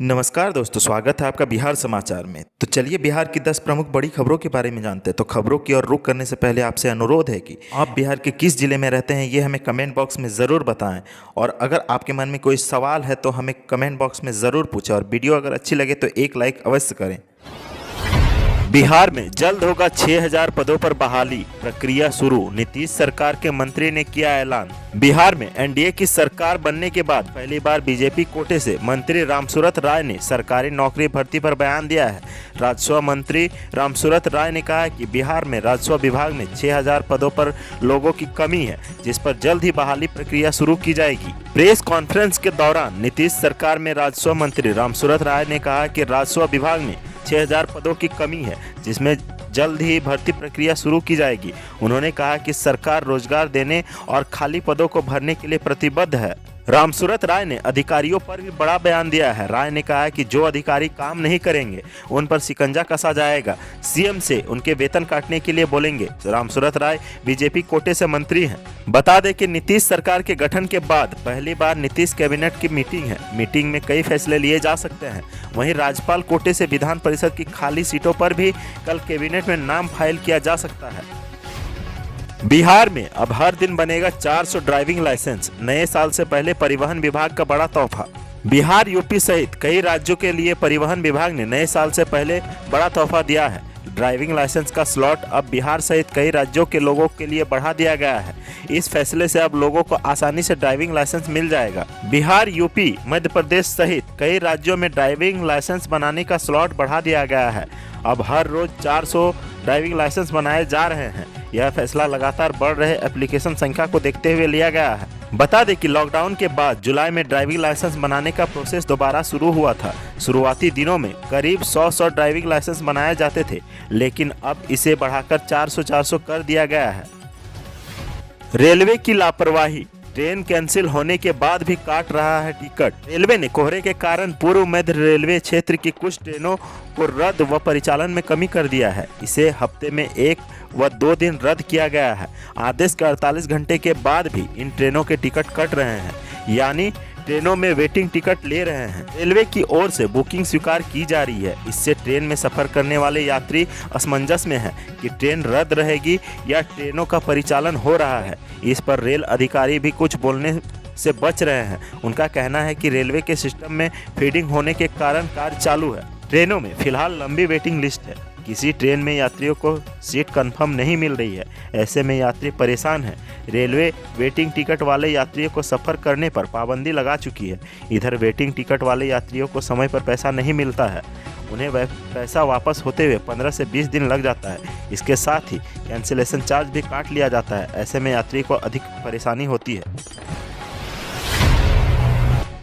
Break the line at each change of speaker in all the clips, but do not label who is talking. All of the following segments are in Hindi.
नमस्कार दोस्तों, स्वागत है आपका बिहार समाचार में। तो चलिए बिहार की 10 प्रमुख बड़ी खबरों के बारे में जानते हैं। तो खबरों की ओर रुख करने से पहले आपसे अनुरोध है कि आप बिहार के किस जिले में रहते हैं ये हमें कमेंट बॉक्स में ज़रूर बताएं। और अगर आपके मन में कोई सवाल है तो हमें कमेंट बॉक्स में ज़रूर पूछें। और वीडियो अगर अच्छी लगे तो एक लाइक अवश्य करें। बिहार में जल्द होगा 6000 पदों पर बहाली, प्रक्रिया शुरू, नीतीश सरकार के मंत्री ने किया ऐलान। बिहार में एनडीए की सरकार बनने के बाद पहली बार बीजेपी कोटे से मंत्री रामसूरत राय ने सरकारी नौकरी भर्ती पर बयान दिया है। राजस्व मंत्री रामसूरत राय ने कहा है कि बिहार में राजस्व विभाग में 6000 पदों पर लोगों की कमी है, जिस पर जल्द ही बहाली प्रक्रिया शुरू की जाएगी। प्रेस कॉन्फ्रेंस के दौरान नीतीश सरकार में राजस्व मंत्री रामसूरत राय ने कहा कि राजस्व विभाग में 6000 पदों की कमी है, जिसमें जल्द ही भर्ती प्रक्रिया शुरू की जाएगी। उन्होंने कहा कि सरकार रोजगार देने और खाली पदों को भरने के लिए प्रतिबद्ध है। रामसूरत राय ने अधिकारियों पर भी बड़ा बयान दिया है। राय ने कहा कि जो अधिकारी काम नहीं करेंगे उन पर शिकंजा कसा जाएगा। सीएम से उनके वेतन काटने के लिए बोलेंगे। रामसूरत राय बीजेपी कोटे से मंत्री हैं। बता दें कि नीतीश सरकार के गठन के बाद पहली बार नीतीश कैबिनेट की मीटिंग है। मीटिंग में कई फैसले लिए जा सकते हैं। वहीं राज्यपाल कोटे से विधान परिषद की खाली सीटों पर भी कल कैबिनेट में नाम फाइल किया जा सकता है। बिहार में अब हर दिन बनेगा 400 ड्राइविंग लाइसेंस, नए साल से पहले परिवहन विभाग का बड़ा तोहफा। बिहार, यूपी सहित कई राज्यों के लिए परिवहन विभाग ने नए साल से पहले बड़ा तोहफा दिया है। ड्राइविंग लाइसेंस का स्लॉट अब बिहार सहित कई राज्यों के लोगों के लिए बढ़ा दिया गया है। इस फैसले से अब लोगों को आसानी से ड्राइविंग लाइसेंस मिल जाएगा। बिहार, यूपी, मध्य प्रदेश सहित कई राज्यों में ड्राइविंग लाइसेंस बनाने का स्लॉट बढ़ा दिया गया है। अब हर रोज 400 ड्राइविंग लाइसेंस बनाए जा रहे हैं। यह फैसला लगातार बढ़ रहे एप्लीकेशन संख्या को देखते हुए लिया गया है। बता दें कि लॉकडाउन के बाद जुलाई में ड्राइविंग लाइसेंस बनाने का प्रोसेस दोबारा शुरू हुआ था। शुरुआती दिनों में करीब 100 ड्राइविंग लाइसेंस बनाए जाते थे, लेकिन अब इसे बढ़ाकर 400 कर दिया गया है। रेलवे की लापरवाही, ट्रेन कैंसिल होने के बाद भी काट रहा है टिकट। रेलवे ने कोहरे के कारण पूर्व मध्य रेलवे क्षेत्र की कुछ ट्रेनों को रद्द व परिचालन में कमी कर दिया है। इसे हफ्ते में 1 व 2 दिन रद्द किया गया है। आदेश के 48 घंटे के बाद भी इन ट्रेनों के टिकट कट रहे हैं, यानी ट्रेनों में वेटिंग टिकट ले रहे हैं। रेलवे की ओर से बुकिंग स्वीकार की जा रही है। इससे ट्रेन में सफर करने वाले यात्री असमंजस में हैं कि ट्रेन रद्द रहेगी या ट्रेनों का परिचालन हो रहा है। इस पर रेल अधिकारी भी कुछ बोलने से बच रहे हैं। उनका कहना है कि रेलवे के सिस्टम में फीडिंग होने के कारण कार्य चालू है। ट्रेनों में फिलहाल लंबी वेटिंग लिस्ट है। किसी ट्रेन में यात्रियों को सीट कंफर्म नहीं मिल रही है। ऐसे में यात्री परेशान हैं। रेलवे वेटिंग टिकट वाले यात्रियों को सफ़र करने पर पाबंदी लगा चुकी है। इधर वेटिंग टिकट वाले यात्रियों को समय पर पैसा नहीं मिलता है। उन्हें वह पैसा वापस होते हुए 15 से 20 दिन लग जाता है। इसके साथ ही कैंसिलेशन चार्ज भी काट लिया जाता है। ऐसे में यात्री को अधिक परेशानी होती है।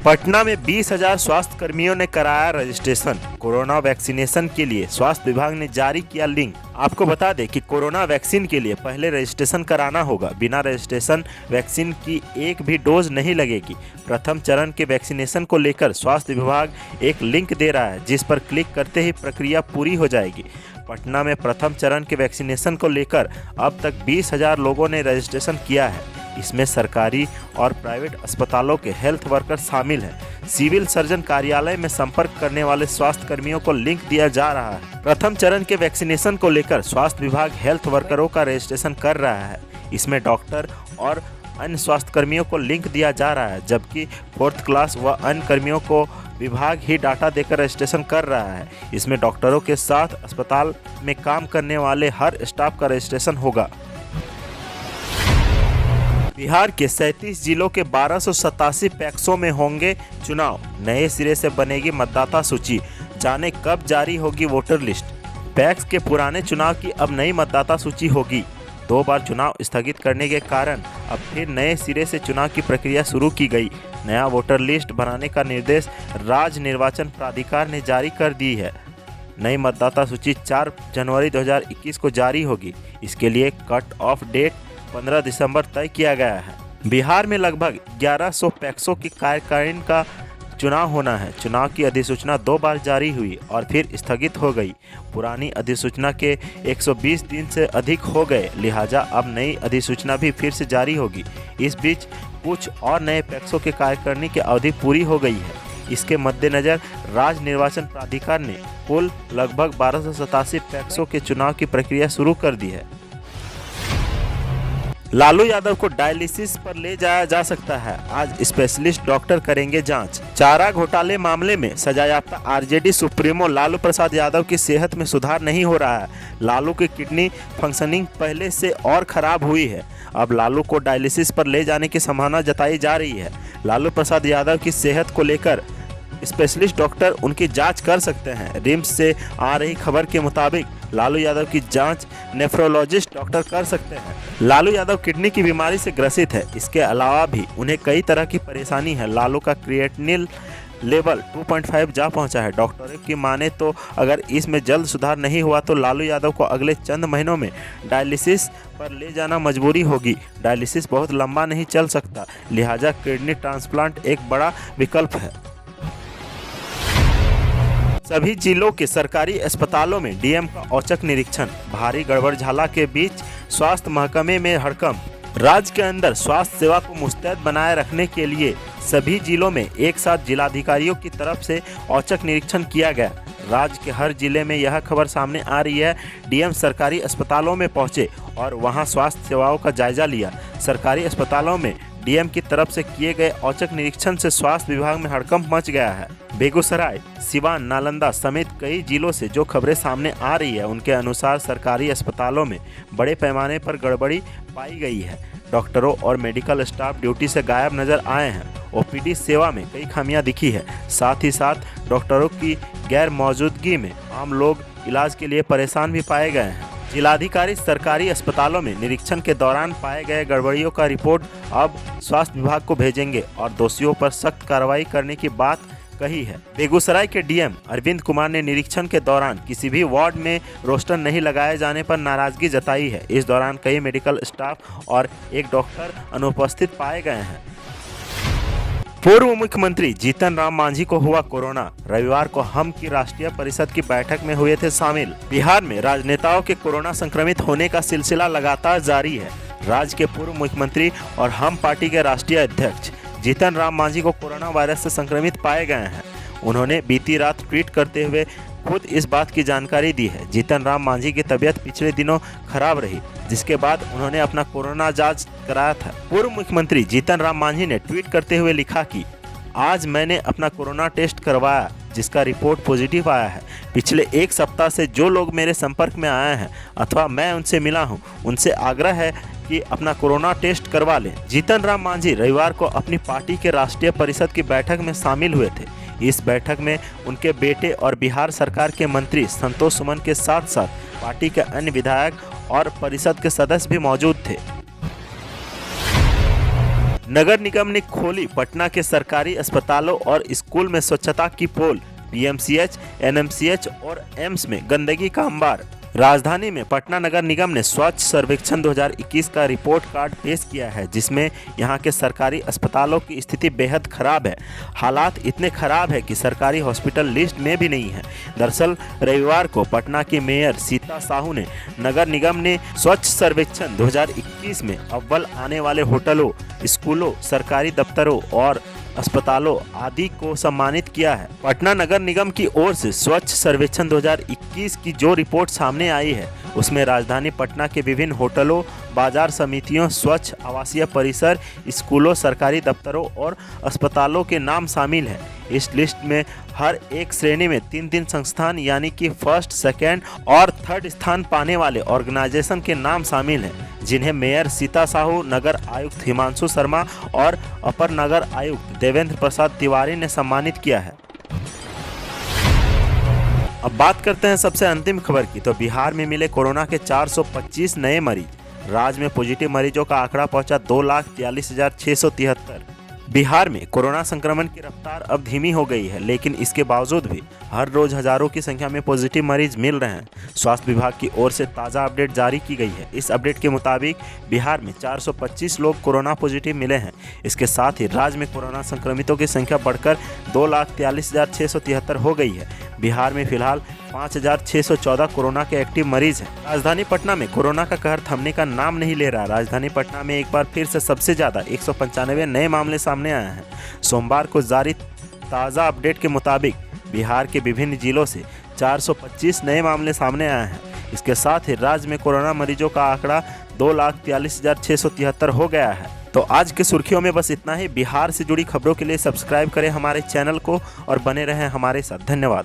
पटना में 20,000 स्वास्थ्य कर्मियों ने कराया रजिस्ट्रेशन। कोरोना वैक्सीनेशन के लिए स्वास्थ्य विभाग ने जारी किया लिंक। आपको बता दें कि कोरोना वैक्सीन के लिए पहले रजिस्ट्रेशन कराना होगा। बिना रजिस्ट्रेशन वैक्सीन की एक भी डोज नहीं लगेगी। प्रथम चरण के वैक्सीनेशन को लेकर स्वास्थ्य विभाग एक लिंक दे रहा है, जिस पर क्लिक करते ही प्रक्रिया पूरी हो जाएगी। पटना में प्रथम चरण के वैक्सीनेशन को लेकर अब तक 20,000 लोगों ने रजिस्ट्रेशन किया है। इसमें सरकारी और प्राइवेट अस्पतालों के हेल्थ वर्कर शामिल हैं। सिविल सर्जन कार्यालय में संपर्क करने वाले स्वास्थ्य कर्मियों को लिंक दिया जा रहा है। प्रथम चरण के वैक्सीनेशन को लेकर स्वास्थ्य विभाग हेल्थ वर्करों का रजिस्ट्रेशन कर रहा है। इसमें डॉक्टर और अन्य स्वास्थ्य कर्मियों को लिंक दिया जा रहा है, जबकि 4th क्लास व अन्य कर्मियों को विभाग ही डाटा देकर रजिस्ट्रेशन कर रहा है। इसमें डॉक्टरों के साथ अस्पताल में काम करने वाले हर स्टाफ का रजिस्ट्रेशन होगा। बिहार के 37 जिलों के 1287 पैक्सों में होंगे चुनाव। नए सिरे से बनेगी मतदाता सूची। जाने कब जारी होगी वोटर लिस्ट। पैक्स के पुराने चुनाव की अब नई मतदाता सूची होगी। 2 बार चुनाव स्थगित करने के कारण अब फिर नए सिरे से चुनाव की प्रक्रिया शुरू की गई। नया वोटर लिस्ट बनाने का निर्देश राज्य निर्वाचन प्राधिकार ने जारी कर दी है। नई मतदाता सूची 4 जनवरी 2021 को जारी होगी। इसके लिए कट ऑफ डेट 15 दिसंबर तय किया गया है। बिहार में लगभग 1100 पैक्सों की कार्यकारिणी का चुनाव होना है। चुनाव की अधिसूचना 2 बार जारी हुई और फिर स्थगित हो गई। पुरानी अधिसूचना के 120 दिन से अधिक हो गए, लिहाजा अब नई अधिसूचना भी फिर से जारी होगी। इस बीच कुछ और नए पैक्सों के कार्यकारिणी की अवधि पूरी हो गई है। इसके मद्देनजर राज्य निर्वाचन प्राधिकार ने कुल लगभग 1287 पैक्सों के चुनाव की प्रक्रिया शुरू कर दी है। लालू यादव को डायलिसिस पर ले जाया जा सकता है, आज स्पेशलिस्ट डॉक्टर करेंगे जांच। चारा घोटाले मामले में सजायाफ्ता आरजेडी सुप्रीमो लालू प्रसाद यादव की सेहत में सुधार नहीं हो रहा है। लालू की किडनी फंक्शनिंग पहले से और खराब हुई है। अब लालू को डायलिसिस पर ले जाने की संभावना जताई जा रही है। लालू प्रसाद यादव की सेहत को लेकर स्पेशलिस्ट डॉक्टर उनकी जांच कर सकते हैं। रिम्स से आ रही खबर के मुताबिक लालू यादव की जांच नेफ्रोलॉजिस्ट डॉक्टर कर सकते हैं। लालू यादव किडनी की बीमारी से ग्रसित है। इसके अलावा भी उन्हें कई तरह की परेशानी है। लालू का क्रिएटिनिन लेवल 2.5 जा पहुंचा है। डॉक्टरों की माने तो अगर इसमें जल्द सुधार नहीं हुआ तो लालू यादव को अगले चंद महीनों में डायलिसिस पर ले जाना मजबूरी होगी। डायलिसिस बहुत लंबा नहीं चल सकता, लिहाजा किडनी ट्रांसप्लांट एक बड़ा विकल्प है। सभी जिलों के सरकारी अस्पतालों में डीएम का औचक निरीक्षण। भारी गड़बड़झाला के बीच स्वास्थ्य महकमे में हड़कंप। राज्य के अंदर स्वास्थ्य सेवा को मुस्तैद बनाए रखने के लिए सभी जिलों में एक साथ जिलाधिकारियों की तरफ से औचक निरीक्षण किया गया। राज्य के हर जिले में यह खबर सामने आ रही है। डीएम सरकारी अस्पतालों में पहुंचे और वहां स्वास्थ्य सेवाओं का जायजा लिया। सरकारी अस्पतालों में डीएम की तरफ से किए गए औचक निरीक्षण से स्वास्थ्य विभाग में हड़कंप मच गया है। बेगूसराय, सिवान, नालंदा समेत कई जिलों से जो खबरें सामने आ रही है उनके अनुसार सरकारी अस्पतालों में बड़े पैमाने पर गड़बड़ी पाई गई है। डॉक्टरों और मेडिकल स्टाफ ड्यूटी से गायब नजर आए हैं। ओपीडी सेवा में कई खामियां दिखी है। साथ ही साथ डॉक्टरों की गैर मौजूदगी में आम लोग इलाज के लिए परेशान भी पाए गए हैं। जिलाधिकारी सरकारी अस्पतालों में निरीक्षण के दौरान पाए गए गड़बड़ियों का रिपोर्ट अब स्वास्थ्य विभाग को भेजेंगे और दोषियों पर सख्त कार्रवाई करने की बात कही है। बेगूसराय के डीएम अरविंद कुमार ने निरीक्षण के दौरान किसी भी वार्ड में रोस्टर नहीं लगाए जाने पर नाराजगी जताई है। इस दौरान कई मेडिकल स्टाफ और एक डॉक्टर अनुपस्थित पाए गए हैं। पूर्व मुख्यमंत्री जीतन राम मांझी को हुआ कोरोना। रविवार को हम की राष्ट्रीय परिषद की बैठक में हुए थे शामिल। बिहार में राजनेताओं के कोरोना संक्रमित होने का सिलसिला लगातार जारी है। राज्य के पूर्व मुख्यमंत्री और हम पार्टी के राष्ट्रीय अध्यक्ष जीतन राम मांझी को कोरोना वायरस से संक्रमित पाए गए हैं। उन्होंने बीती रात ट्वीट करते हुए खुद इस बात की जानकारी दी है। जीतन राम मांझी की तबीयत पिछले दिनों खराब रही, जिसके बाद उन्होंने अपना कोरोना जांच कराया था। पूर्व मुख्यमंत्री जीतन राम मांझी ने ट्वीट करते हुए लिखा कि आज मैंने अपना कोरोना टेस्ट करवाया, जिसका रिपोर्ट पॉजिटिव आया है। पिछले एक सप्ताह से जो लोग मेरे संपर्क में आए हैं अथवा मैं उनसे मिला हूं, उनसे आग्रह है कि अपना कोरोना टेस्ट करवा लें। जीतन राम मांझी रविवार को अपनी पार्टी के राष्ट्रीय परिषद की बैठक में शामिल हुए थे। इस बैठक में उनके बेटे और बिहार सरकार के मंत्री संतोष सुमन के साथ साथ पार्टी के अन्य विधायक और परिषद के सदस्य भी मौजूद थे। नगर निगम ने खोली पटना के सरकारी अस्पतालों और स्कूल में स्वच्छता की पोल। पीएमसीएच, एनएमसीएच और एम्स में गंदगी का अंबार। राजधानी में पटना नगर निगम ने स्वच्छ सर्वेक्षण 2021 का रिपोर्ट कार्ड पेश किया है, जिसमें यहां के सरकारी अस्पतालों की स्थिति बेहद खराब है। हालात इतने खराब है कि सरकारी हॉस्पिटल लिस्ट में भी नहीं है। दरअसल रविवार को पटना की मेयर सीता साहू ने नगर निगम ने स्वच्छ सर्वेक्षण 2021 में अव्वल आने वाले होटलों, स्कूलों, सरकारी दफ्तरों और अस्पतालों आदि को सम्मानित किया है। पटना नगर निगम की ओर से स्वच्छ सर्वेक्षण 2021 की जो रिपोर्ट सामने आई है उसमें राजधानी पटना के विभिन्न होटलों, बाजार समितियों, स्वच्छ आवासीय परिसर, स्कूलों, सरकारी दफ्तरों और अस्पतालों के नाम शामिल हैं। इस लिस्ट में हर एक श्रेणी में 3 संस्थान यानी कि फर्स्ट, सेकेंड और थर्ड स्थान पाने वाले ऑर्गेनाइजेशन के नाम शामिल हैं, जिन्हें मेयर सीता साहू, नगर आयुक्त हिमांशु शर्मा और अपर नगर आयुक्त देवेंद्र प्रसाद तिवारी ने सम्मानित किया है। अब बात करते हैं सबसे अंतिम खबर की। तो बिहार में मिले कोरोना के 425 नए मरीज। राज्य में पॉजिटिव मरीजों का आंकड़ा पहुंचा 2,43,673। बिहार में कोरोना संक्रमण की रफ्तार अब धीमी हो गई है, लेकिन इसके बावजूद भी हर रोज हजारों की संख्या में पॉजिटिव मरीज मिल रहे हैं। स्वास्थ्य विभाग की ओर से ताज़ा अपडेट जारी की गई है। इस अपडेट के मुताबिक बिहार में 425 लोग कोरोना पॉजिटिव मिले हैं। इसके साथ ही राज्य में कोरोना संक्रमितों की संख्या बढ़कर 2,43,673 हो गई है। बिहार में फिलहाल 5,614 कोरोना के एक्टिव मरीज हैं। राजधानी पटना में कोरोना का कहर थमने का नाम नहीं ले रहा। राजधानी पटना में एक बार फिर से सबसे ज़्यादा 195 नए मामले सामने आए हैं। सोमवार को जारी ताज़ा अपडेट के मुताबिक बिहार के विभिन्न जिलों से 425 नए मामले सामने आए हैं। इसके साथ ही राज्य में कोरोना मरीजों का आंकड़ा 2,43,673 हो गया है। तो आज के सुर्खियों में बस इतना ही। बिहार से जुड़ी खबरों के लिए सब्सक्राइब करें हमारे चैनल को और बने रहें हमारे साथ। धन्यवाद।